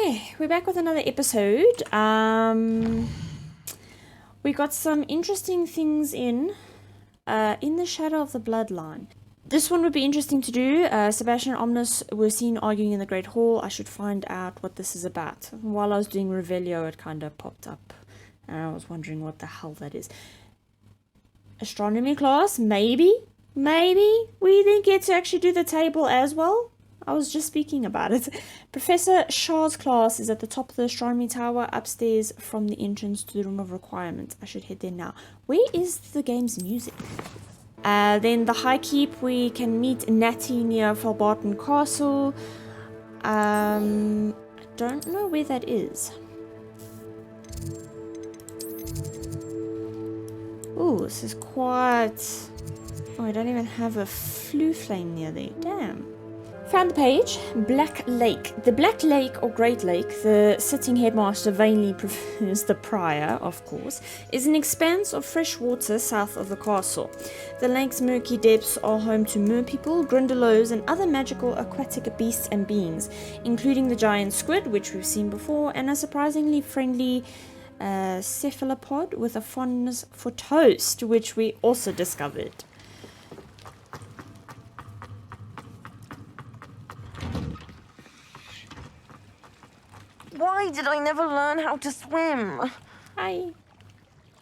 Okay, we're back with another episode. We got some interesting things in the shadow of the bloodline. This one would be interesting to do. Sebastian and Ominis were seen arguing in the Great Hall. I should find out what this is about. While I was doing Revelio, it kind of popped up. And I was wondering what the hell that is. Astronomy class? Maybe? Maybe? We didn't get to actually do the table as well. I was just speaking about it. Professor Shah's class is at the top of the astronomy tower, upstairs from the entrance to the room of requirements. I should head there now. Where is the game's music? Then the High Keep, we can meet Natty near Falbarton Castle. I don't know where that is. Ooh, this is quite... Oh, I don't even have a flue flame near there. Damn. Found the page. Black Lake. The Black Lake, or Great Lake, the sitting headmaster vainly prefers the prior, of course, is an expanse of fresh water south of the castle. The lake's murky depths are home to merpeople, grindylows, and other magical aquatic beasts and beings, including the giant squid, which we've seen before, and a surprisingly friendly cephalopod with a fondness for toast, which we also discovered. Why did I never learn how to swim? Hi.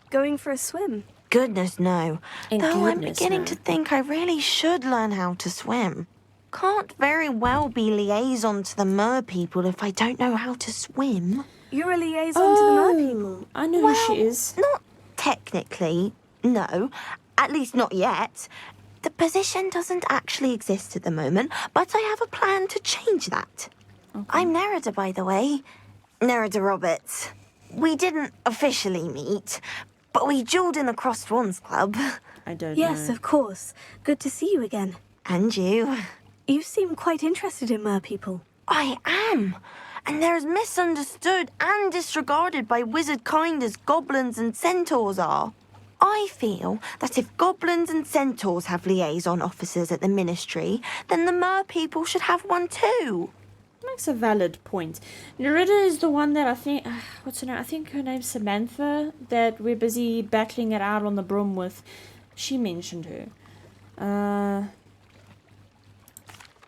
Going for a swim? Goodness, no. Though I'm beginning no. to think I really should learn how to swim. Can't very well be liaison to the mer people if I don't know how to swim. You're a liaison to the mer people. I know Well, who she is. Not technically, no. At least not yet. The position doesn't actually exist at the moment, but I have a plan to change that. Okay. I'm Nerida, by the way. Nerida Roberts. We didn't officially meet, but we duelled in the Crossed Swans Club. I don't Yes, know. of course. Good to see you again. And you. You seem quite interested in mer people. I am. And they're as misunderstood and disregarded by wizard kind as goblins and centaurs are. I feel that if goblins and centaurs have liaison officers at the ministry, then the mer people should have one too. Makes a valid point. Nerida is the one that I think... what's her name? I think her name's Samantha, that we're busy battling it out on the broom with. She mentioned her.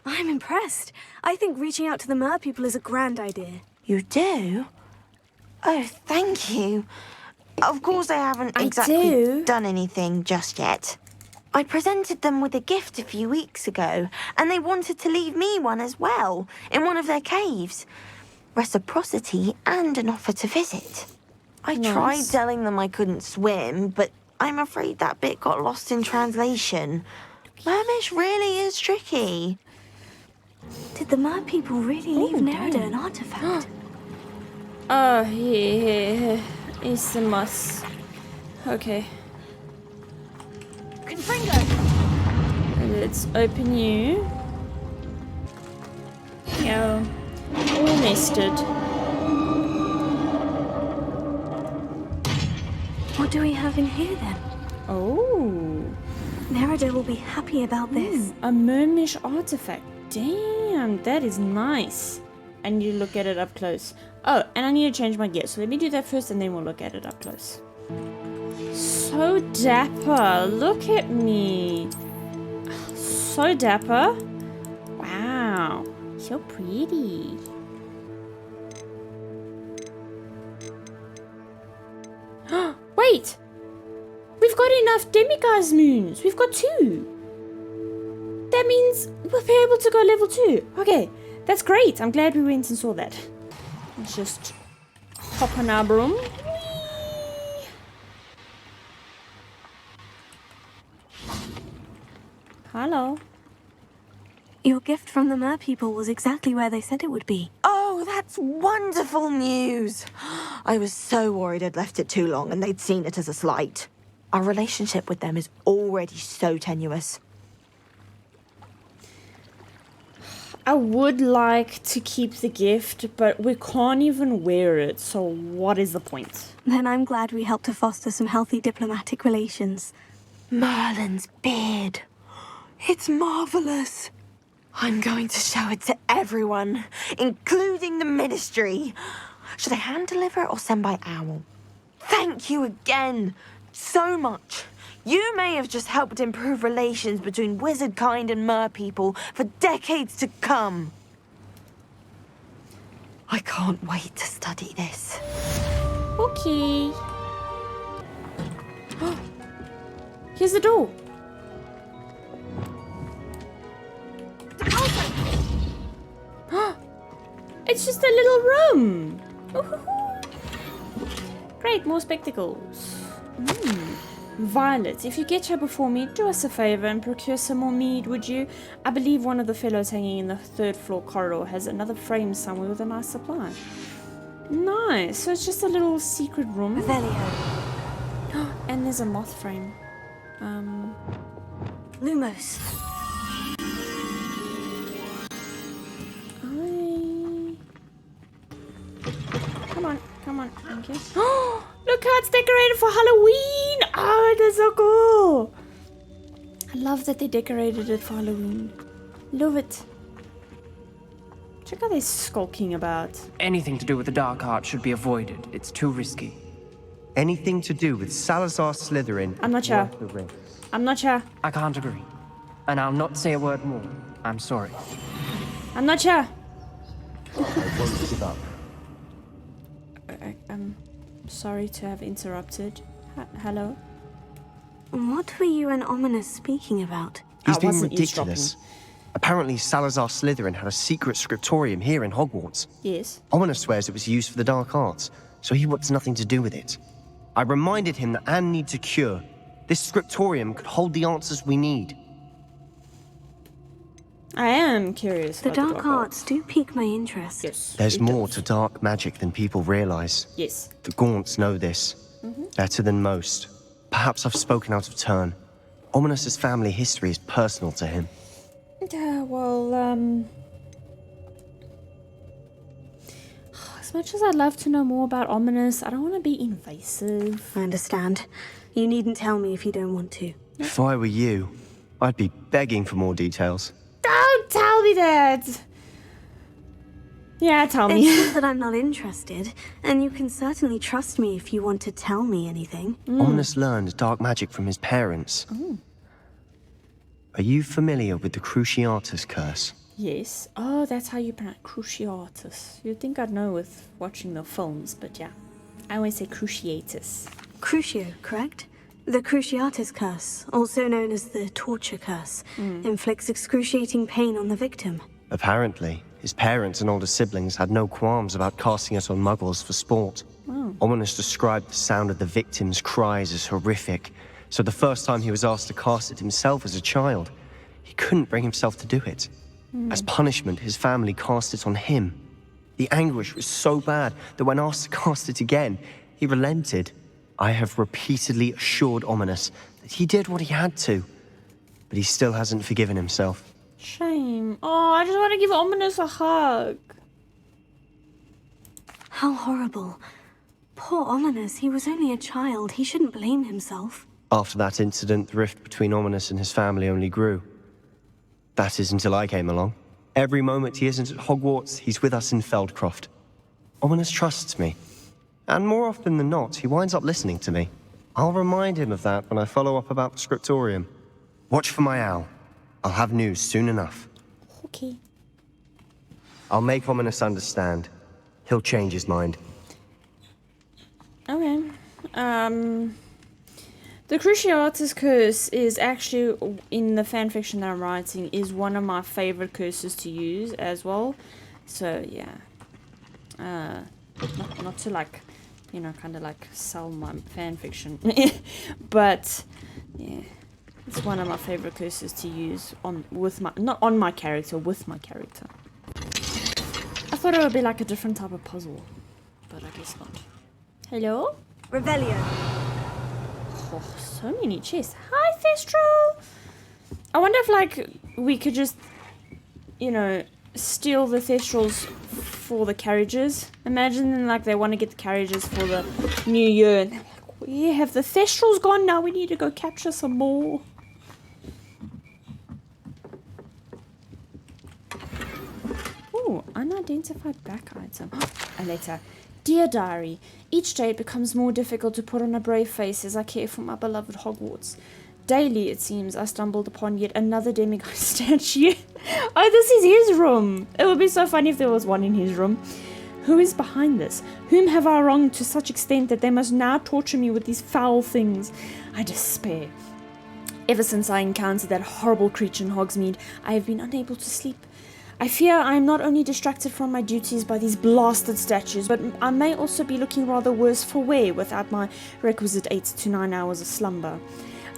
I'm impressed. I think reaching out to the mer people is a grand idea. You do? Oh, thank you. Of course I haven't exactly done anything just yet. I presented them with a gift a few weeks ago, and they wanted to leave me one as well, in one of their caves. Reciprocity and an offer to visit. I tried telling them I couldn't swim, but I'm afraid that bit got lost in translation. Mermish really is tricky. Did the mer people really leave Nerida an artifact? Oh, yeah. It's a must. Okay. Let's open you. Yo. All nested. What do we have in here then? Oh. Nerida will be happy about this. A mermish artifact. Damn, that is nice. I need to look at it up close. Oh, and I need to change my gear. So let me do that first and then we'll look at it up close. So dapper. Look at me. So dapper. Wow. So pretty. Wait. We've got enough demiguise moons. We've got 2. That means we'll be able to go level 2. Okay. That's great. I'm glad we went and saw that. Let's just hop on our broom. Hello. Your gift from the mer people was exactly where they said it would be. Oh, that's wonderful news. I was so worried I'd left it too long and they'd seen it as a slight. Our relationship with them is already so tenuous. I would like to keep the gift, but we can't even wear it, so what is the point? Then I'm glad we helped to foster some healthy diplomatic relations. Merlin's beard. It's marvellous. I'm going to show it to everyone, including the ministry. Should I hand deliver it or send by owl? Thank you again so much. You may have just helped improve relations between wizard kind and mer people for decades to come. I can't wait to study this. Okay. Here's the door. It's just a little room. Great, more spectacles. Violet, if you get here before me, do us a favor and procure some more mead, would you? I believe one of the fellows hanging in the 3rd floor corridor has another frame somewhere with a nice supply. Nice, so it's just a little secret room. And there's a moth frame. Lumos. Come on, thank you. Oh, look how it's decorated for Halloween! Oh, that's so cool! I love that they decorated it for Halloween. Love it. Check out they're skulking about. Anything to do with the dark art should be avoided. It's too risky. Anything to do with Salazar Slytherin. I'm not sure. worth the risk. I'm not sure. I can't agree. And I'll not say a word more. I'm sorry. I'm not sure. I won't give up. I'm sorry to have interrupted. Hello? What were you and Ominis speaking about? He's I being wasn't ridiculous. Apparently, Salazar Slytherin had a secret scriptorium here in Hogwarts. Yes. Ominis swears it was used for the dark arts, so he wants nothing to do with it. I reminded him that Anne needs a cure. This scriptorium could hold the answers we need. I am curious The about dark arts do pique my interest. Yes. There's it more does. to dark magic than people realize. Yes. The Gaunts know this. Better than most. Perhaps I've spoken out of turn. Ominis's family history is personal to him. As much as I'd love to know more about Ominis, I don't want to be invasive. I understand. You needn't tell me if you don't want to. If I were you, I'd be begging for more details. Don't tell me that! Yeah, tell me. It's not that I'm not interested, and you can certainly trust me if you want to tell me anything. Ominis learned dark magic from his parents. Are you familiar with the Cruciatus curse? Yes. Oh, that's how you pronounce Cruciatus. You'd think I'd know with watching the films, but yeah. I always say Cruciatus. Crucio, correct? The Cruciatus curse, also known as the torture curse, inflicts excruciating pain on the victim. Apparently, his parents and older siblings had no qualms about casting it on muggles for sport. Ominis described the sound of the victim's cries as horrific, so the first time he was asked to cast it himself as a child, he couldn't bring himself to do it. As punishment, his family cast it on him. The anguish was so bad that when asked to cast it again, he relented. I have repeatedly assured Ominis that he did what he had to, but he still hasn't forgiven himself. Shame. Oh, I just want to give Ominis a hug. How horrible. Poor Ominis, he was only a child. He shouldn't blame himself. After that incident, the rift between Ominis and his family only grew. That is until I came along. Every moment he isn't at Hogwarts, he's with us in Feldcroft. Ominis trusts me. And more often than not, he winds up listening to me. I'll remind him of that when I follow up about the scriptorium. Watch for my owl. I'll have news soon enough. Okay. I'll make Ominis understand. He'll change his mind. Okay. The Cruciatus curse is actually, in the fanfiction that I'm writing, is one of my favorite curses to use as well. So, yeah. Not to, like, you know, kind of like sell my fanfiction. But, yeah. It's one of my favorite curses to use not on my character, with my character. I thought it would be like a different type of puzzle, but I guess not. Hello? Revelio. Oh, so many chests. Hi, Thestral! I wonder if, like, we could just, you know, steal the Thestrals for the carriages. Imagine, like, they want to get the carriages for the new year, and they're like, we have the Thestrals gone now, we need to go capture some more. unidentified back item. A letter. Dear Diary, each day it becomes more difficult to put on a brave face as I care for my beloved Hogwarts. Daily, it seems, I stumbled upon yet another demigod statue. Oh, this is his room. It would be so funny if there was one in his room. Who is behind this? Whom have I wronged to such extent that they must now torture me with these foul things? I despair. Ever since I encountered that horrible creature in Hogsmeade, I have been unable to sleep. I fear I am not only distracted from my duties by these blasted statues, but I may also be looking rather worse for wear without my requisite 8 to 9 hours of slumber.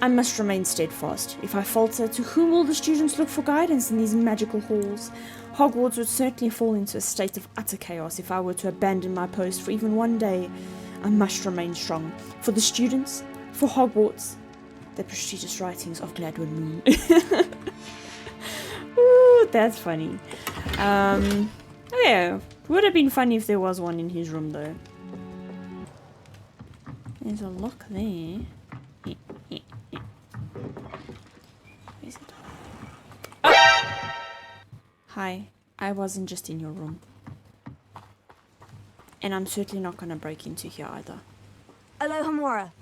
I must remain steadfast. If I falter, to whom will the students look for guidance in these magical halls? Hogwarts would certainly fall into a state of utter chaos if I were to abandon my post for even one day. I must remain strong. For the students, for Hogwarts, the prestigious writings of Gladwin Moon. Ooh, that's funny. Yeah, would have been funny if there was one in his room though. There's a lock there. Where's it? Oh! Hi, I wasn't just in your room. And I'm certainly not gonna break into here either. Aloha Mora.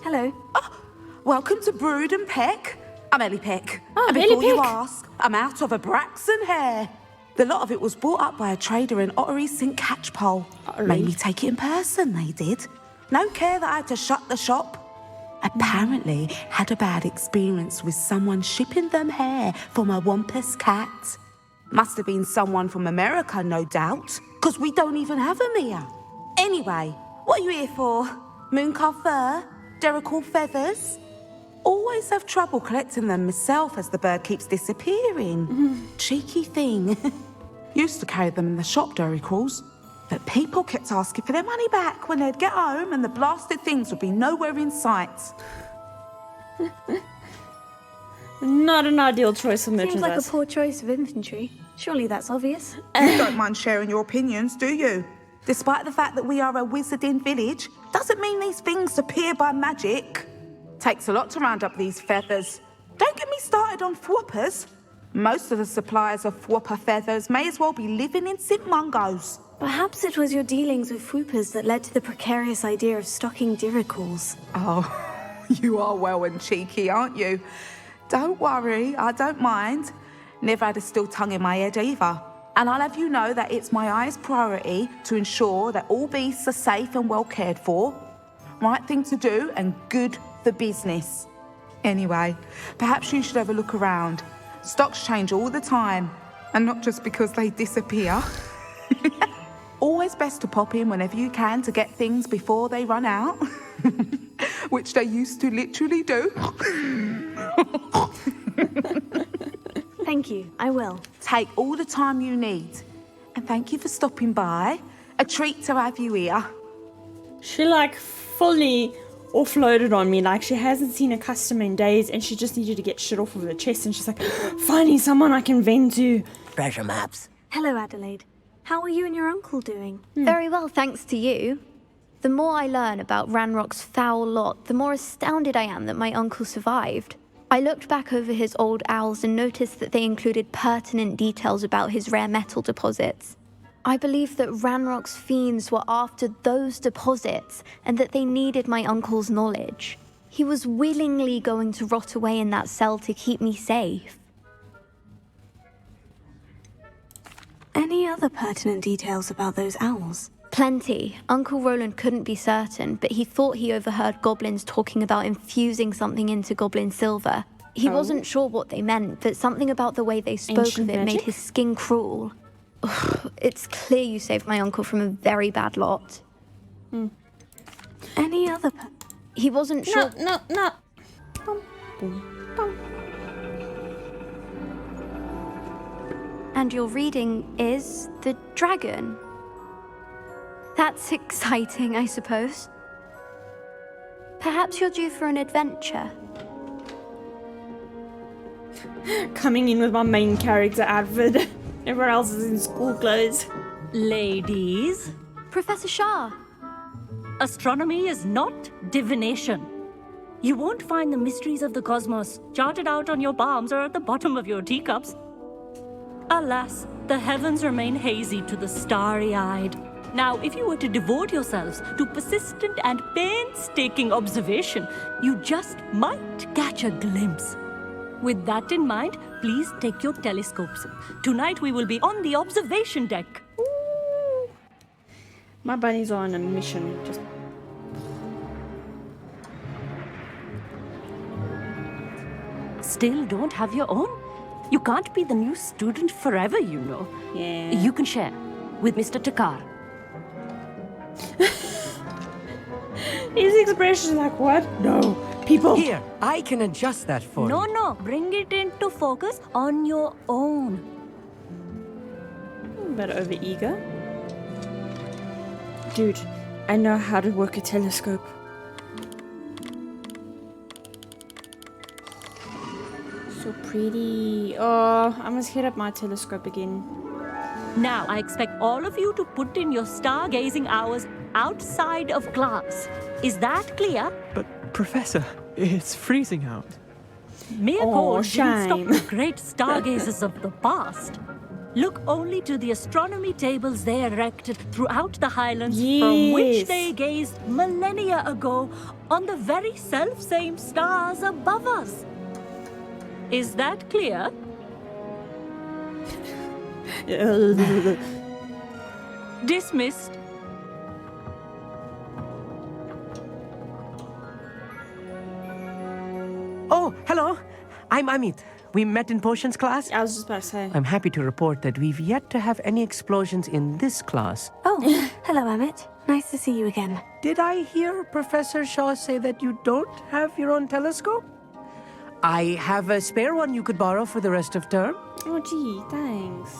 Hello. Welcome to Brood and Peck. I'm Ellie Peck. Oh, and before Ellie you Peck. ask, I'm out of a Braxton hair. The lot of it was bought up by a trader in Ottery St. Catchpole. Made me take it in person, they did. No care that I had to shut the shop. Apparently had a bad experience with someone shipping them hair for my Wampus cat. Must have been someone from America, no doubt, because we don't even have them here. Anyway, what are you here for? Mooncar fur? Derrickle feathers? Always have trouble collecting them myself as the bird keeps disappearing. Cheeky thing. Used to carry them in the shop, Derricles. But people kept asking for their money back when they'd get home and the blasted things would be nowhere in sight. Not an ideal choice of merchandise. Seems like a poor choice of inventory. Surely that's obvious. You don't mind sharing your opinions, do you? Despite the fact that we are a wizarding village, doesn't mean these things appear by magic. Takes a lot to round up these feathers. Don't get me started on thwoppers. Most of the suppliers of thwopper feathers may as well be living in St. Mungo's. Perhaps it was your dealings with Fwoopers that led to the precarious idea of stocking Diricles. Oh, you are well and cheeky, aren't you? Don't worry, I don't mind. Never had a still tongue in my head either. And I'll have you know that it's my highest priority to ensure that all beasts are safe and well cared for. Right thing to do and good for business. Anyway, perhaps you should have a look around. Stocks change all the time, and not just because they disappear. Always best to pop in whenever you can to get things before they run out. Which they used to literally do. Thank you, I will. Take all the time you need. And thank you for stopping by. A treat to have you here. She like fully offloaded on me, like she hasn't seen a customer in days and she just needed to get shit off of her chest and she's like, finally someone I can vent to. Treasure maps. Hello, Adelaide. How are you and your uncle doing? Very well, thanks to you. The more I learn about Ranrock's foul lot, the more astounded I am that my uncle survived. I looked back over his old owls and noticed that they included pertinent details about his rare metal deposits. I believe that Ranrock's fiends were after those deposits and that they needed my uncle's knowledge. He was willingly going to rot away in that cell to keep me safe. Any other pertinent details about those owls? Plenty. Uncle Roland couldn't be certain, but he thought he overheard goblins talking about infusing something into goblin silver. He wasn't sure what they meant, but something about the way they spoke Ancient of it magic? made his skin crawl. Ugh, it's clear you saved my uncle from a very bad lot. Any other He wasn't sure... No. Bum, boom, bum. And your reading is the dragon. That's exciting, I suppose. Perhaps you're due for an adventure. Coming in with my main character outfit. Everyone else is in school clothes. Ladies, Professor Shah. astronomy is not divination. You won't find the mysteries of the cosmos charted out on your palms or at the bottom of your teacups. Alas, the heavens remain hazy to the starry-eyed. Now, if you were to devote yourselves to persistent and painstaking observation, you just might catch a glimpse. With that in mind, please take your telescopes. Tonight we will be on the observation deck. Ooh. My bunnies are on a mission. Just Still don't have your own? You can't be the new student forever, you know. yeah. You can share with Mr. Takar. His expression is like, what? No. People. Here, I can adjust that for you. No, bring it into focus on your own. But over eager. Dude, I know how to work a telescope. So pretty. Oh, I must hit up my telescope again. Now, I expect all of you to put in your stargazing hours outside of class. Is that clear? But, Professor, it's freezing out. Mere Oh, cold didn't stop shame. the great stargazers of the past. Look only to the astronomy tables they erected throughout the Highlands, from which Yes. they gazed millennia ago on the very self-same stars above us. Is that clear? Dismissed. Oh, hello. I'm Amit. We met in potions class. I was just about to say. I'm happy to report that we've yet to have any explosions in this class. Oh, hello, Amit. Nice to see you again. Did I hear Professor Shaw say that you don't have your own telescope? I have a spare one you could borrow for the rest of term. Oh, gee, thanks.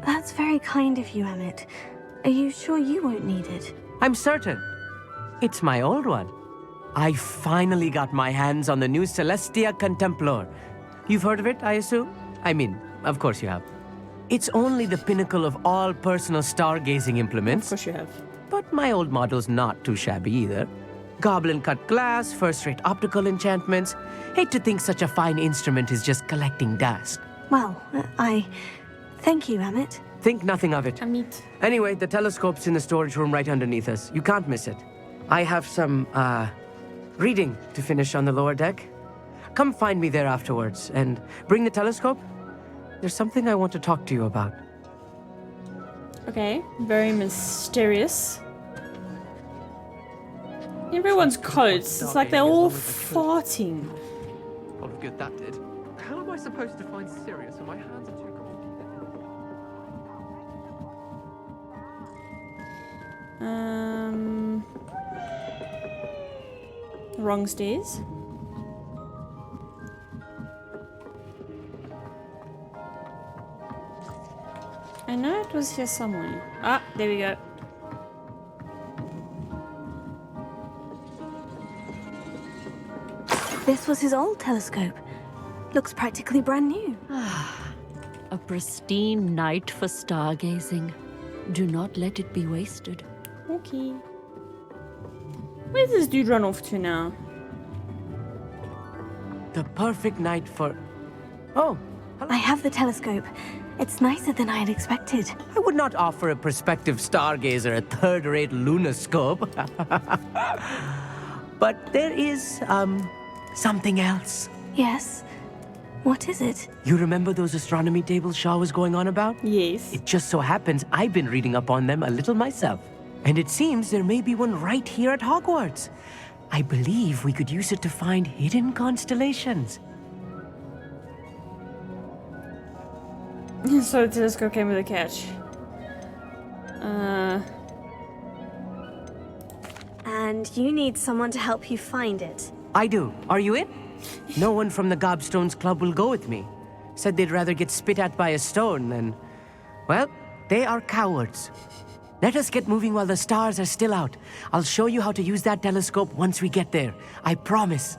That's very kind of you, Amit. Are you sure you won't need it? I'm certain. It's my old one. I finally got my hands on the new Celestia Contemplar. You've heard of it, I assume? I mean, of course you have. It's only the pinnacle of all personal stargazing implements. Of course you have. But my old model's not too shabby either. Goblin-cut glass, first-rate optical enchantments. Hate to think such a fine instrument is just collecting dust. Well, I thank you, Amit. Think nothing of it. Amit. Anyway, the telescope's in the storage room right underneath us. You can't miss it. I have some, reading to finish on the lower deck. Come find me there afterwards, and bring the telescope. There's something I want to talk to you about. Okay, very mysterious. Everyone's coats. It's like they're all farting. A lot of good that did. How am I supposed to find Sirius when my hands are too cold? Wrong stairs. I know it was here somewhere. Ah, there we go. This was his old telescope. Looks practically brand new. A pristine night for stargazing. Do not let it be wasted. Okay. Where's this dude run off to now? The perfect night for... Oh, I have the telescope. It's nicer than I had expected. I would not offer a prospective stargazer a third-rate lunoscope. But there is, something else. Yes? What is it? You remember those astronomy tables Shaw was going on about? Yes. It just so happens I've been reading up on them a little myself. And it seems there may be one right here at Hogwarts. I believe we could use it to find hidden constellations. So the telescope came with a catch. And you need someone to help you find it. I do. Are you in? No one from the Gobstones Club will go with me. Said they'd rather get spit at by a stone than... Well, they are cowards. Let us get moving while the stars are still out. I'll show you how to use that telescope once we get there. I promise.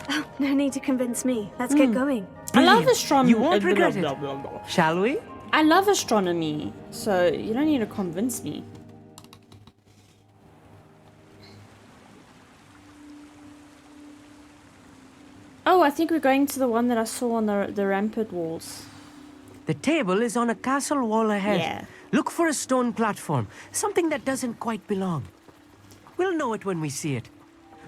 Oh, no need to convince me. Let's get going. I love Brilliant. astronomy. You won't regret it. Shall we? I love astronomy, so you don't need to convince me. Oh, Oh, I think we're going to the one that I saw on the rampart walls. The table is on a castle wall ahead. Yeah. Look for a stone platform, something that doesn't quite belong. We'll know it when we see it.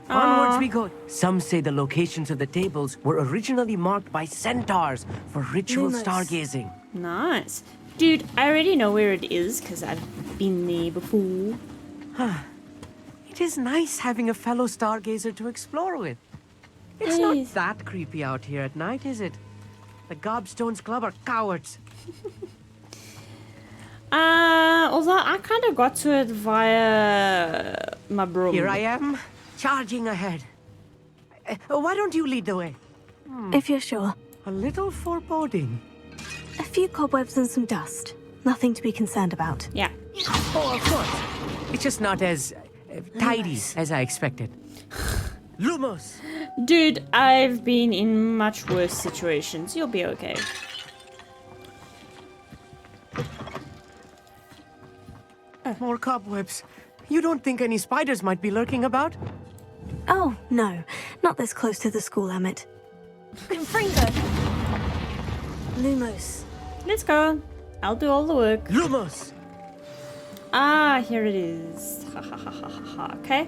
Onwards we go. Some say the locations of the tables were originally marked by centaurs for ritual stargazing. Nice. Dude, I already know where it is because I've been there before. It is nice having a fellow stargazer to explore with. It's not that creepy out here at night, is it? The Gobstones Club are cowards. Although I kind of got to it via my broom. Here I am, charging ahead. Why don't you lead the way? If you're sure. A little foreboding. A few cobwebs and some dust. Nothing to be concerned about. Yeah. Oh, of course. It's just not as tidy as I expected. Lumos! Dude, I've been in much worse situations. You'll be okay. More cobwebs. You don't think any spiders might be lurking about? Oh, no. Not this close to the school, Emmett. Confringo! Lumos. Let's go. I'll do all the work. Lumos! Ah, here it is. Ha ha ha ha ha ha. Okay.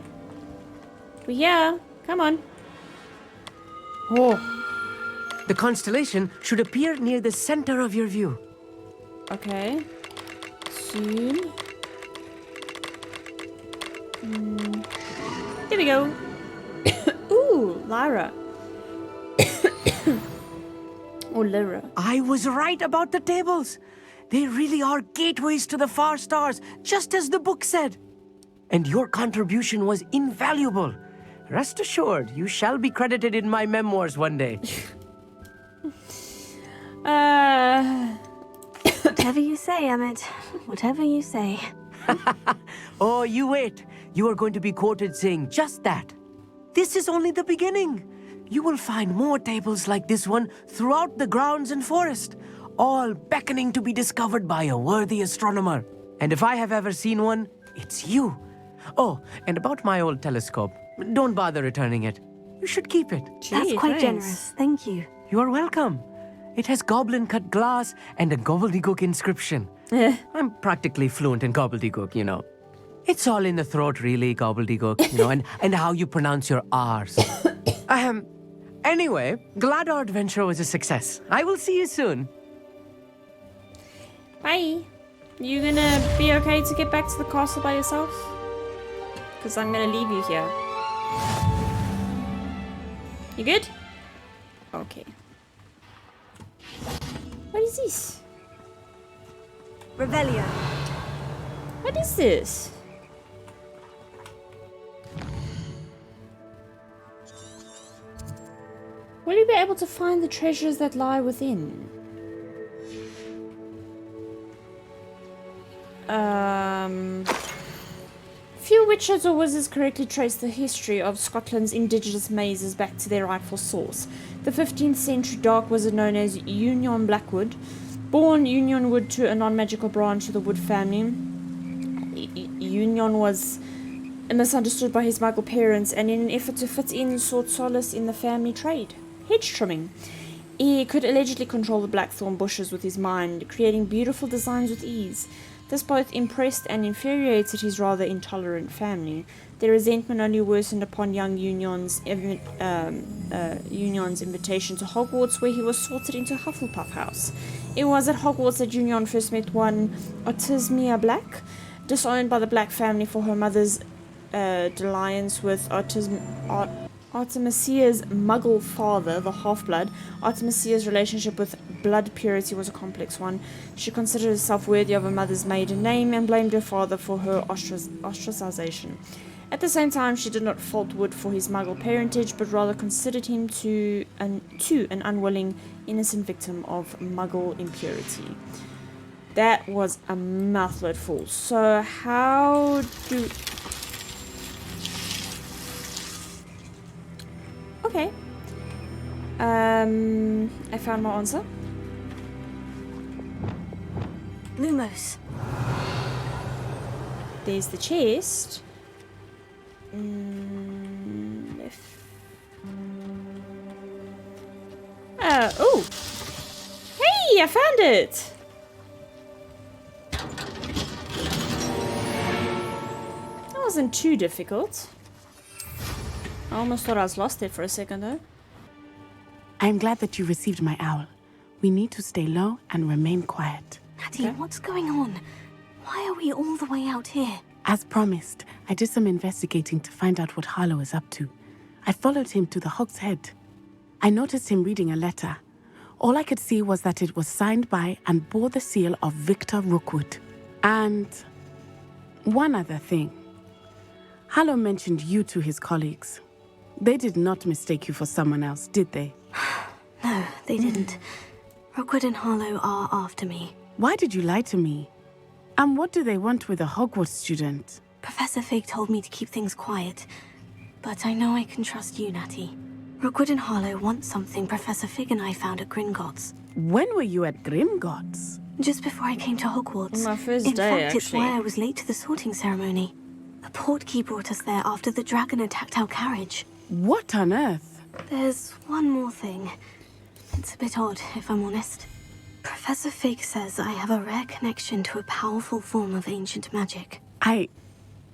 We're here. Come on. Oh. The constellation should appear near the center of your view. Okay. Soon. Here we go. Ooh, Lyra. Or Lyra. I was right about the tables. They really are gateways to the far stars, just as the book said. And your contribution was invaluable. Rest assured, you shall be credited in my memoirs one day. Whatever you say, Emmett. Whatever you say. Oh, you wait. You are going to be quoted saying just that. This is only the beginning. You will find more tables like this one throughout the grounds and forest, all beckoning to be discovered by a worthy astronomer. And if I have ever seen one, it's you. Oh, and about my old telescope, don't bother returning it. You should keep it. Gee, That's quite thanks. generous. Thank you. You are welcome. It has goblin-cut glass and a gobbledygook inscription. I'm practically fluent in gobbledygook, you know. It's all in the throat, really, gobbledygook, you know, and how you pronounce your R's. Anyway, glad our adventure was a success. I will see you soon. Bye. You gonna be okay to get back to the castle by yourself? Because I'm gonna leave you here. You good? Okay. What is this? Revelio. What is this? Will you be able to find the treasures that lie within? Few witches or wizards correctly trace the history of Scotland's indigenous mazes back to their rightful source. The 15th century dark wizard known as Union Blackwood, born Union Wood to a non-magical branch of the Wood family. Union was misunderstood by his Muggle parents and in an effort to fit in sought solace in the family trade, hedge trimming. He could allegedly control the blackthorn bushes with his mind, creating beautiful designs with ease. This both impressed and infuriated his rather intolerant family. Their resentment only worsened upon young Union's invitation to Hogwarts, where he was sorted into Hufflepuff House. It was at Hogwarts that Union first met one Artemisia Black, disowned by the Black family for her mother's dalliance with Artemisia's Muggle father, the half-blood. Artemisia's relationship with blood purity was a complex one. She considered herself worthy of her mother's maiden name and blamed her father for her ostracization. At the same time, she did not fault Wood for his Muggle parentage, but rather considered him to an unwilling, innocent victim of Muggle impurity. That was a mouthload full. So how do... Okay. I found my answer. Lumos. There's the chest. Oh! Hey, I found it! That wasn't too difficult. I almost thought I was lost there for a second, though. I'm glad that you received my owl. We need to stay low and remain quiet. Natty, what's going on? Why are we all the way out here? As promised, I did some investigating to find out what Harlow is up to. I followed him to the Hog's Head. I noticed him reading a letter. All I could see was that it was signed by and bore the seal of Victor Rookwood. And one other thing. Harlow mentioned you to his colleagues. They did not mistake you for someone else, did they? No, they didn't. Rookwood and Harlow are after me. Why did you lie to me? And what do they want with a Hogwarts student? Professor Fig told me to keep things quiet. But I know I can trust you, Natty. Rookwood and Harlow want something Professor Fig and I found at Gringotts. When were you at Grimgotts? Just before I came to Hogwarts. My first In day, fact, actually. it's why I was late to the sorting ceremony. A portkey brought us there after the dragon attacked our carriage. What on earth? There's one more thing. It's a bit odd, if I'm honest. Professor Fig says I have a rare connection to a powerful form of ancient magic.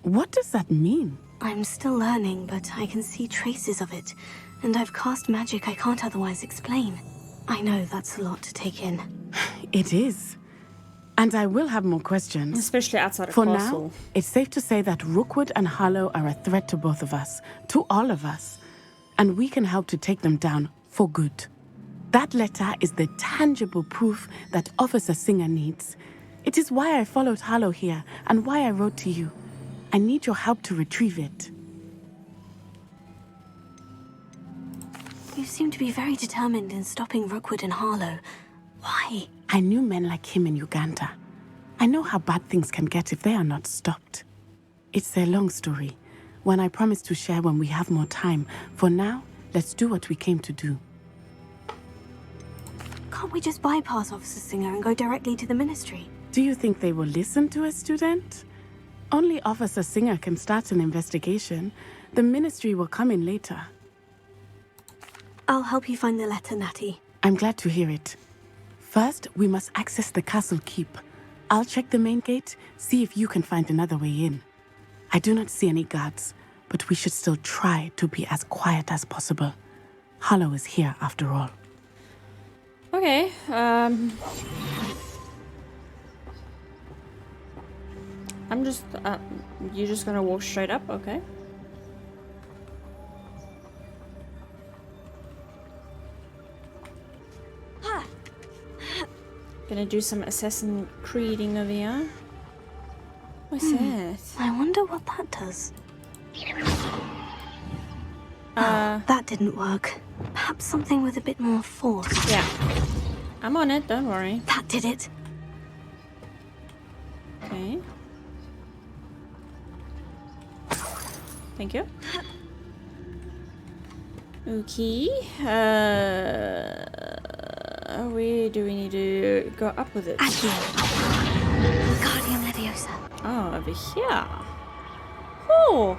What does that mean? I'm still learning, but I can see traces of it. And I've cast magic I can't otherwise explain. I know that's a lot to take in. It is. And I will have more questions. Especially outside of For castle. now, it's safe to say that Rookwood and Harlow are a threat to both of us, to all of us. And we can help to take them down for good. That letter is the tangible proof that Officer Singer needs. It is why I followed Harlow here and why I wrote to you. I need your help to retrieve it. You seem to be very determined in stopping Rookwood and Harlow. Why? I knew men like him in Uganda. I know how bad things can get if they are not stopped. It's a long story, one I promise to share when we have more time. For now, let's do what we came to do. Can't we just bypass Officer Singer and go directly to the Ministry? Do you think they will listen to a student? Only Officer Singer can start an investigation. The Ministry will come in later. I'll help you find the letter, Natty. I'm glad to hear it. First, we must access the castle keep. I'll check the main gate, see if you can find another way in. I do not see any guards, but we should still try to be as quiet as possible. Harlow is here after all. Okay, I'm just, you're just gonna walk straight up, okay? Gonna do some Assassin Creeding over here. What's that? I wonder what that does. That didn't work. Perhaps something with a bit more force. Yeah. I'm on it, don't worry. That did it. Okay. Thank you. Okay. Where do we need to go up with it? Guardian Leviosa. Oh, over here. Oh!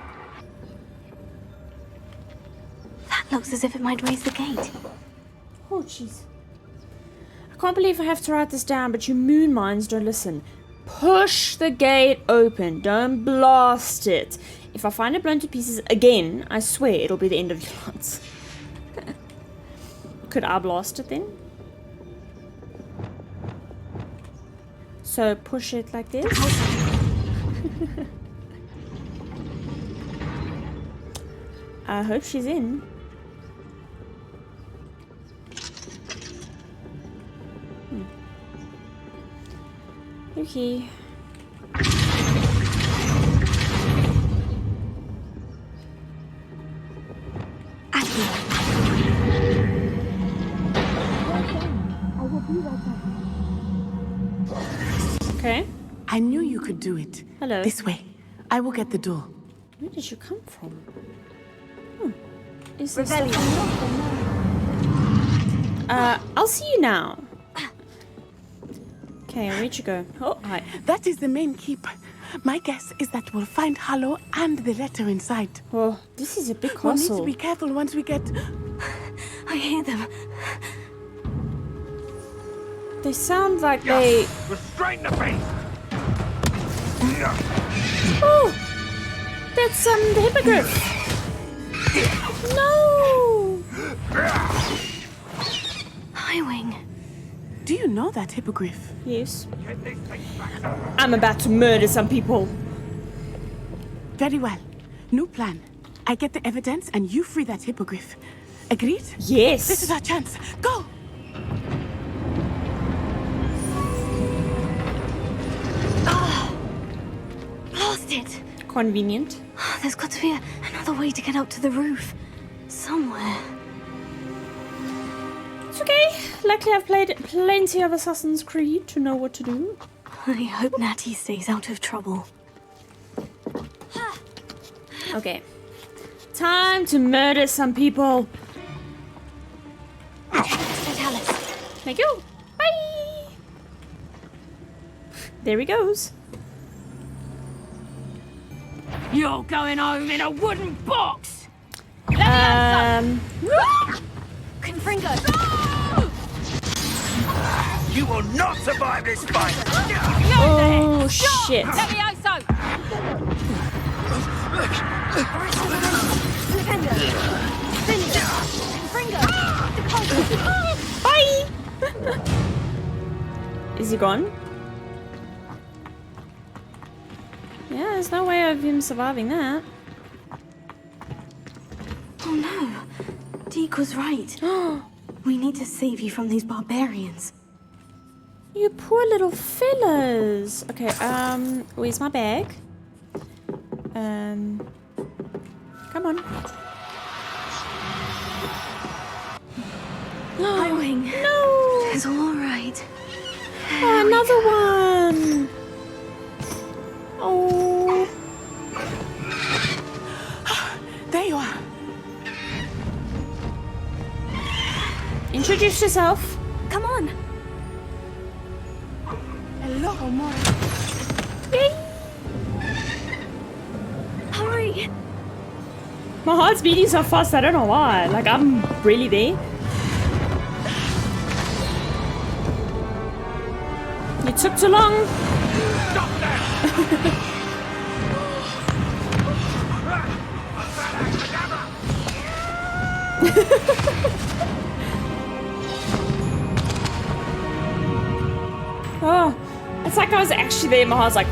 That looks as if it might raise the gate. Oh, jeez. I can't believe I have to write this down, but you moon minds don't listen. Push the gate open. Don't blast it. If I find it blown to pieces again, I swear it'll be the end of your lives. Could I blast it then? So push it like this. I hope she's in. Okay. Okay. I knew you could do it. Hello. This way. I will get the door. Where did you come from? Is this I'll see you now. Okay, where'd you go? Oh, hi. That is the main keep. My guess is that we'll find Harlow and the letter inside. Oh, this is a big We'll need castle. to be careful once we get... I hear them. They sound like they... Restrain the beast! Oh! That's the hippogriff! No! Highwing. Do you know that hippogriff? Yes. I'm about to murder some people. Very well. New plan. I get the evidence and you free that hippogriff. Agreed? Yes. This is our chance. Go! Lost it. Convenient. There's got to be another way to get up to the roof. Somewhere. It's okay. Luckily I've played plenty of Assassin's Creed to know what to do. I hope Natty stays out of trouble. Okay. Time to murder some people. Fatalis. Thank you. Bye. There he goes. You're going home in a wooden box! Confringo. You will not survive this fight! Oh, shit. Bye! Is he gone? Yeah, there's no way of him surviving that. Oh no. Deke was right. We need to save you from these barbarians. You poor little fellas. Okay, where's my bag? Come on. Highwing. No! It's all right. Oh, another one! Oh. There you are. Introduce yourself. Come on. Hello, Omora. Yay! Hurry. My heart's beating so fast, I don't know why. Like, I'm really there. You took too long. Stop that! Oh, it's like I was actually there. My heart's like,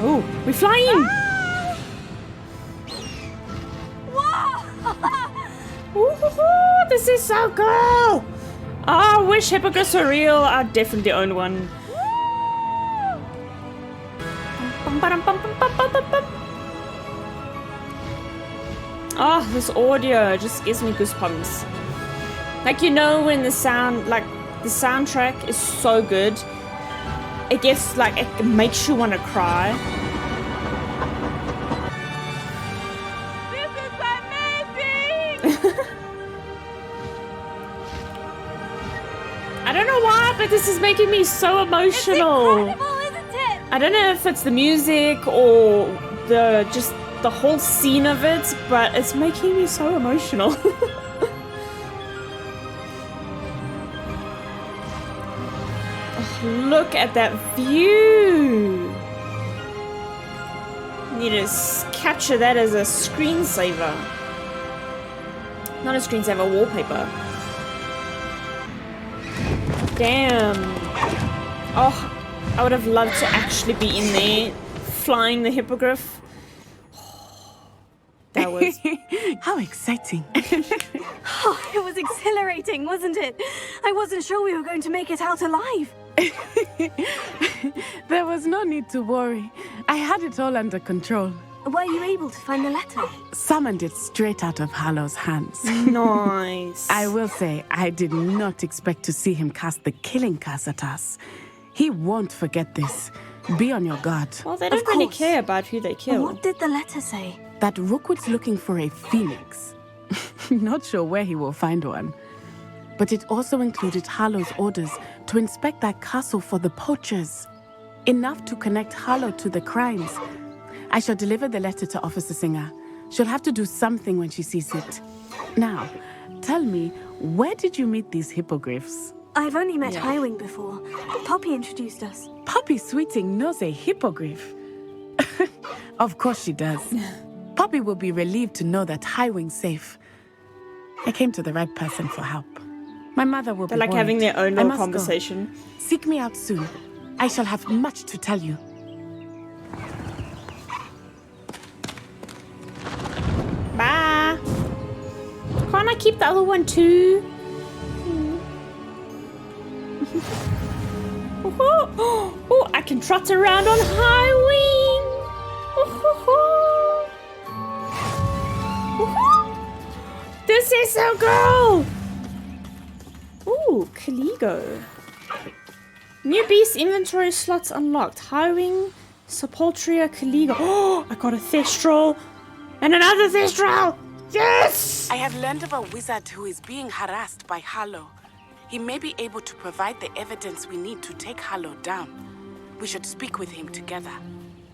oh, we're flying. Whoa! This is so cool. Oh, I wish hippogriffs were real. I'd definitely own one. Oh, this audio just gives me goosebumps. Like, you know, when the sound, like, the soundtrack is so good, it gets, like, it makes you want to cry. This is amazing! I don't know why, but this is making me so emotional. It's incredible, isn't it? I don't know if it's the music or just the whole scene of it, but it's making me so emotional. Look at that view! Need to capture that as a screensaver. Not a screensaver, wallpaper. Damn. Oh, I would have loved to actually be in there, flying the hippogriff. That was... How exciting. Oh, it was exhilarating, wasn't it? I wasn't sure we were going to make it out alive. There was no need to worry. I had it all under control. Were you able to find the letter? Summoned it straight out of Harlow's hands. Nice. I will say, I did not expect to see him cast the killing curse at us. He won't forget this. Be on your guard. Well, they don't really care about who they kill. What did the letter say? That Rookwood's looking for a phoenix. Not sure where he will find one. But it also included Harlow's orders to inspect that castle for the poachers. Enough to connect Harlow to the crimes. I shall deliver the letter to Officer Singer. She'll have to do something when she sees it. Now, tell me, where did you meet these hippogriffs? I've only met Highwing before. Poppy introduced us. Poppy Sweeting knows a hippogriff. Of course she does. Poppy will be relieved to know that Highwing's safe. I came to the right person for help. My mother will They're be like worried. having their own I little must go. conversation. Seek me out soon. I shall have much to tell you. Bye. Can't I keep the other one too? Oh, I can trot around on high wing. This is so cool. Ooh, Caligo. New beast inventory slots unlocked. Highwing, Sepulchria, Caligo. Oh, I got a Thestral and another Thestral. Yes! I have learned of a wizard who is being harassed by Harlow. He may be able to provide the evidence we need to take Harlow down. We should speak with him together.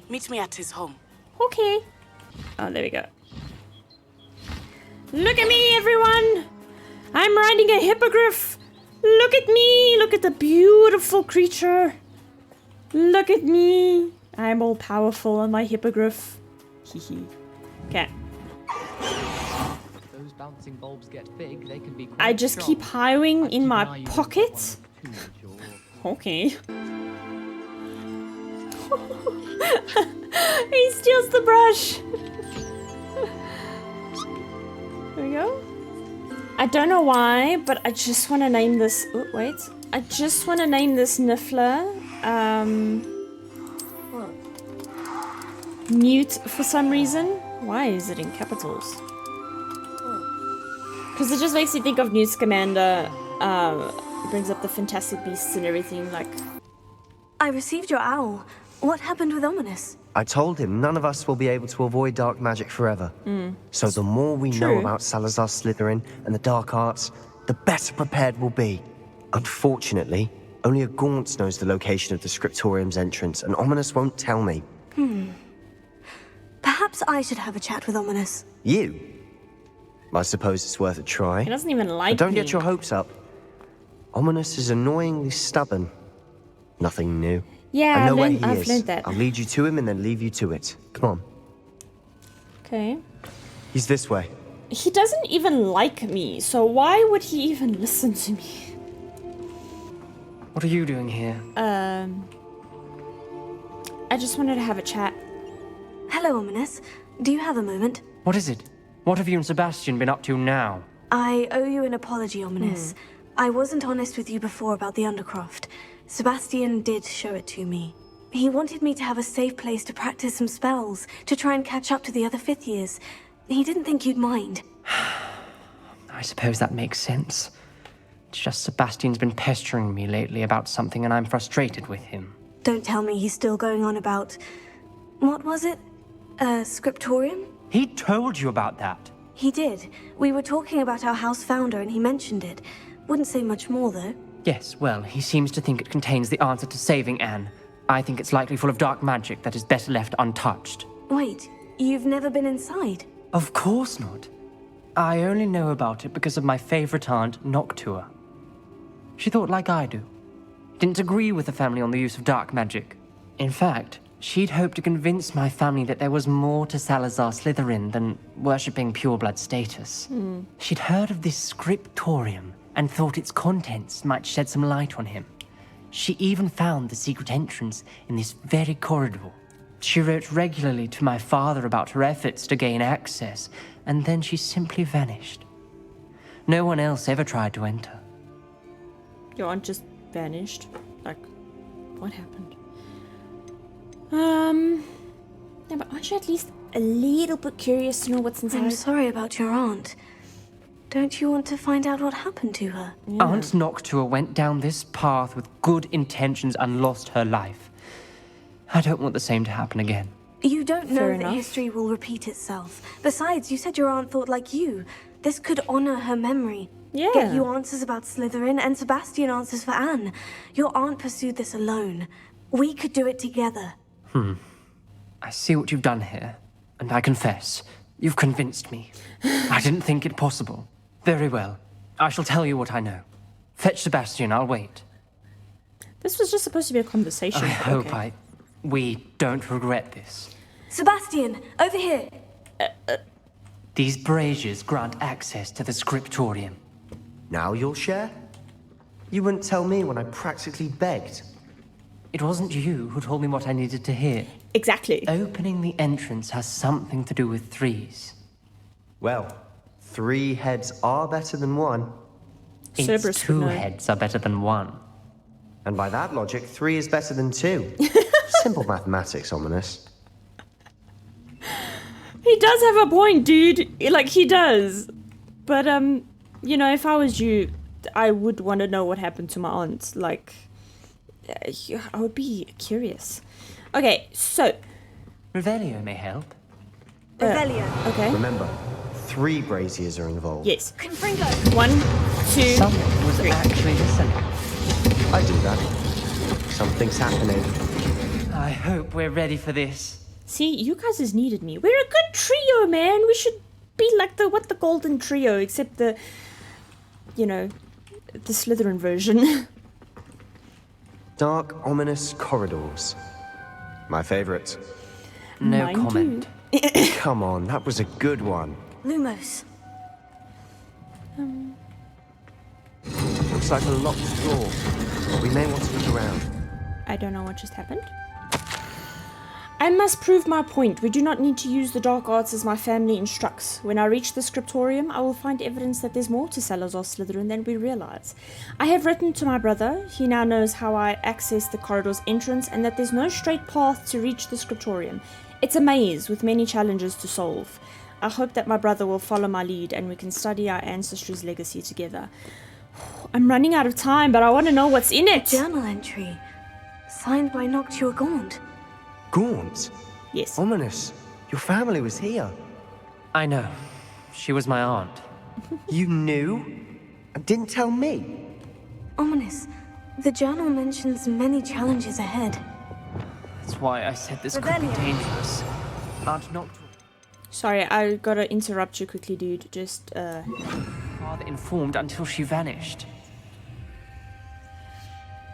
Meet me at his home. Okay. Oh, there we go. Look at me, everyone! I'm riding a hippogriff. Look at me! Look at the beautiful creature. Look at me. I'm all powerful on my hippogriff. Hehe. Okay. Those bouncing bulbs get big, they can be quite I just keep highwing in my pocket. Okay. He steals the brush. There we go. I don't know why, but I just want to name this. Oh, wait. I just want to name this Niffler. Newt for some reason. Why is it in capitals? Because it just makes me think of Newt Scamander. Brings up the Fantastic Beasts and everything. Like, I received your owl. What happened with Ominis? I told him none of us will be able to avoid dark magic forever. So the more we know about Salazar Slytherin and the dark arts, the better prepared we'll be. Unfortunately, only a Gaunt knows the location of the Scriptorium's entrance, and Ominis won't tell me. Perhaps I should have a chat with Ominis. You? I suppose it's worth a try. he doesn't even like But don't me. get your hopes up. Ominis is annoyingly stubborn. Nothing new. Yeah, I know where he I've is. learned that. I'll lead you to him and then leave you to it. Come on. Okay. He's this way. He doesn't even like me, so why would he even listen to me? What are you doing here? I just wanted to have a chat. Hello, Ominis. Do you have a moment? What is it? What have you and Sebastian been up to now? I owe you an apology, Ominis. I wasn't honest with you before about the Undercroft. Sebastian did show it to me. He wanted me to have a safe place to practice some spells, to try and catch up to the other fifth years. He didn't think you'd mind. I suppose that makes sense. It's just Sebastian's been pestering me lately about something and I'm frustrated with him. Don't tell me he's still going on about... What was it? Scriptorium? He told you about that. He did. We were talking about our house founder and he mentioned it. Wouldn't say much more, though. Yes, well, he seems to think it contains the answer to saving Anne. I think it's likely full of dark magic that is better left untouched. Wait, you've never been inside? Of course not. I only know about it because of my favorite aunt, Noctua. She thought like I do. Didn't agree with the family on the use of dark magic. In fact, she'd hoped to convince my family that there was more to Salazar Slytherin than worshipping pureblood status. She'd heard of this scriptorium and thought its contents might shed some light on him. She even found the secret entrance in this very corridor. She wrote regularly to my father about her efforts to gain access, and then she simply vanished. No one else ever tried to enter. Your aunt just vanished. Like, what happened? Yeah, but aren't you at least a little bit curious to know what's inside? I'm sorry about your aunt. Don't you want to find out what happened to her? Yeah. Aunt Noctua went down this path with good intentions and lost her life. I don't want the same to happen again. You don't know Fair that enough. history will repeat itself. Besides, you said your aunt thought like you. This could honor her memory. Yeah. Get you answers about Slytherin and Sebastian answers for Anne. Your aunt pursued this alone. We could do it together. I see what you've done here, and I confess, you've convinced me. I didn't think it possible. Very well. I shall tell you what I know. Fetch Sebastian, I'll wait. This was just supposed to be a conversation. I hope okay. we don't regret this. Sebastian, over here. These braziers grant access to the scriptorium. Now you'll share? You wouldn't tell me when I practically begged. It wasn't you who told me what I needed to hear. Exactly. Opening the entrance has something to do with threes. Well, 3 heads are better than 1. It's Cerberus 2 would know. heads are better than 1. And by that logic, 3 is better than 2. Simple mathematics, Ominis. He does have a point, dude. Like, he does. But, you know, if I was you, I would want to know what happened to my aunt. Like, I would be curious. Okay, so. Revelio may help. Revelio. Okay. Remember, 3 braziers are involved. Yes. Confringo. 1, 2. Someone was actually listening. I do that. Something's happening. I hope we're ready for this. See, you guys has needed me. We're a good trio, man. We should be like the golden trio, except the, you know, the Slytherin version. Dark, ominous corridors. My favorite. No Mine comment. Come on, that was a good one. Lumos. Looks like a locked door. We may want to look around. I don't know what just happened. I must prove my point. We do not need to use the dark arts as my family instructs. When I reach the scriptorium, I will find evidence that there's more to Salazar Slytherin than we realize. I have written to my brother. He now knows how I access the corridor's entrance and that there's no straight path to reach the scriptorium. It's a maze with many challenges to solve. I hope that my brother will follow my lead and we can study our ancestry's legacy together. I'm running out of time, but I want to know what's in it. Journal entry. Signed by Noctua Gaunt. Gaunt? Yes. Ominis, your family was here. I know. She was my aunt. You knew? And didn't tell me? Ominis. The journal mentions many challenges ahead. That's why I said this could be dangerous. Aunt Noctua. Sorry, I gotta interrupt you quickly, dude. Just, Father informed until she vanished.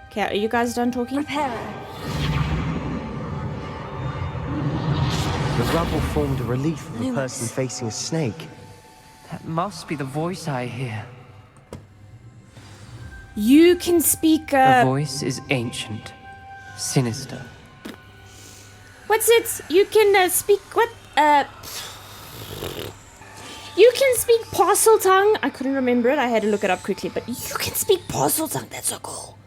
Okay, are you guys done talking? Reparo. The rubble formed a relief of a person facing a snake. That must be the voice I hear. You can speak, The voice is ancient, sinister. What's it? You can, speak, what, You can speak Parseltongue. I couldn't remember it. I had to look it up quickly, but you can speak Parseltongue. That's so cool.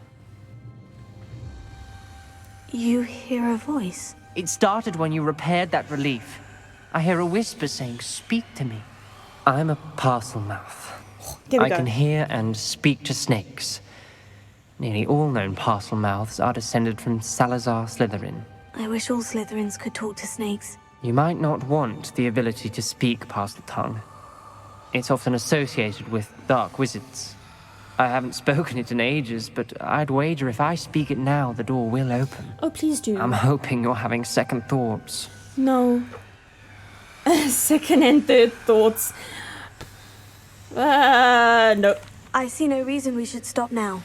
You hear a voice. It started when you repaired that relief. I hear a whisper saying, "Speak to me." I'm a parcel mouth. There we I go. can hear and speak to snakes. Nearly all known parcel mouths are descended from Salazar Slytherin. I wish all Slytherins could talk to snakes. You might not want the ability to speak Parseltongue. It's often associated with dark wizards. I haven't spoken it in ages, but I'd wager if I speak it now, the door will open. Oh, please do. I'm hoping you're having second thoughts. No. Second and third thoughts. No. I see no reason we should stop now.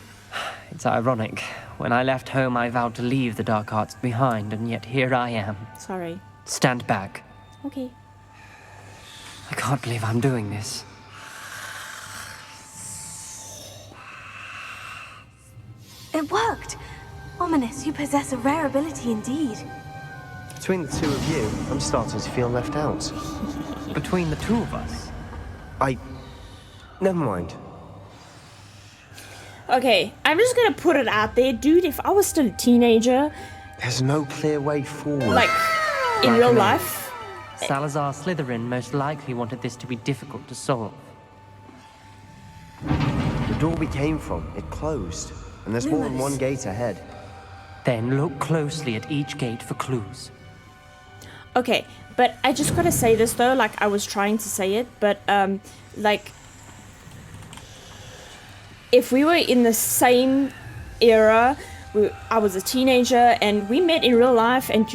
It's ironic. When I left home, I vowed to leave the dark arts behind, and yet here I am. Sorry. Stand back. Okay. I can't believe I'm doing this. It worked! Ominis, you possess a rare ability indeed. Between the 2 of you, I'm starting to feel left out. Between the 2 of us? Never mind. Okay, I'm just gonna put it out there, dude. If I was still a teenager, There's no clear way forward. like, in Like real me. life, Salazar Slytherin most likely wanted this to be difficult to solve. The door we came from, it closed. And there's more than one gate ahead. Then look closely at each gate for clues. okay, but I just gotta say this though, like I was trying to say it, but like if we were in the same era, I was a teenager and we met in real life, and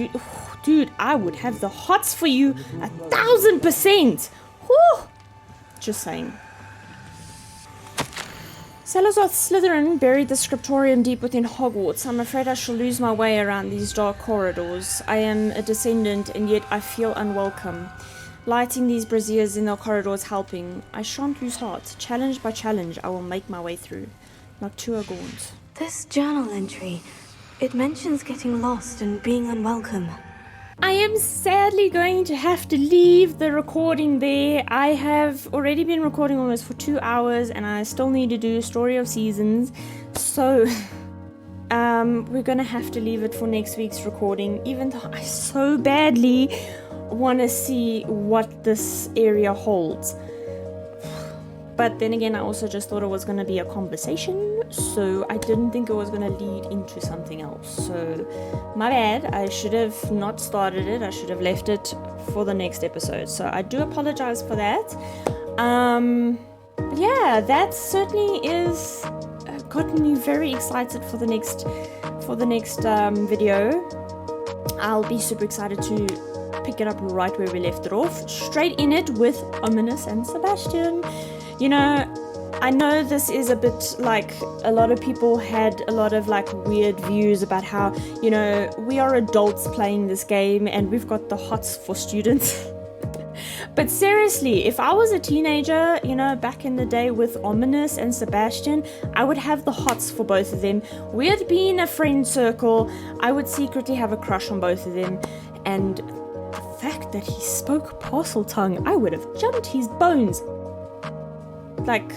dude, I would have the hots for you 1000%. Whew. Just saying. Salazar Slytherin buried the scriptorium deep within Hogwarts. I'm afraid I shall lose my way around these dark corridors. I am a descendant, and yet I feel unwelcome. Lighting these braziers in the corridors helping. I shan't lose heart. Challenge by challenge, I will make my way through. Noctua Gaunt. This journal entry, it mentions getting lost and being unwelcome. I am sadly going to have to leave the recording there. I have already been recording almost for 2 hours and I still need to do Story of Seasons. So, we're gonna have to leave it for next week's recording, even though I so badly want to see what this area holds. But then again, I also just thought it was going to be a conversation, so I didn't think it was going to lead into something else. So, my bad. I should have not started it. I should have left it for the next episode. So, I do apologize for that. But yeah, that certainly is gotten me very excited for the next video. I'll be super excited to pick it up right where we left it off, straight in it with Ominis and Sebastian. You know, I know this is a bit like a lot of people had a lot of like weird views about how, you know, we are adults playing this game and we've got the hots for students. But seriously, if I was a teenager, you know, back in the day with Ominis and Sebastian, I would have the hots for both of them. We'd be in a friend circle. I would secretly have a crush on both of them. And the fact that he spoke Parseltongue, I would have jumped his bones. Like,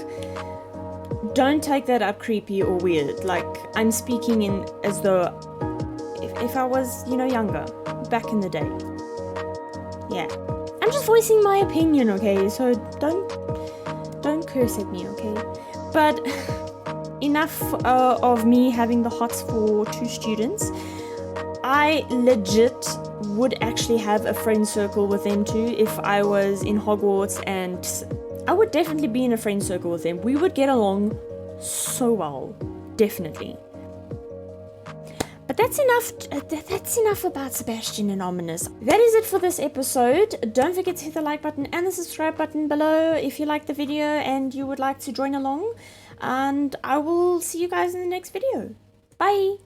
don't take that up creepy or weird. Like, I'm speaking in as though if I was, you know, younger, back in the day. Yeah. I'm just voicing my opinion, okay? So don't curse at me, okay? But enough of me having the hots for 2 students. I legit would actually have a friend circle with them too if I was in Hogwarts, and I would definitely be in a friend circle with them. We would get along so well, definitely. But that's enough about Sebastian and Ominis. That is it for this episode. Don't forget to hit the like button and the subscribe button below if you like the video and you would like to join along. And I will see you guys in the next video. Bye!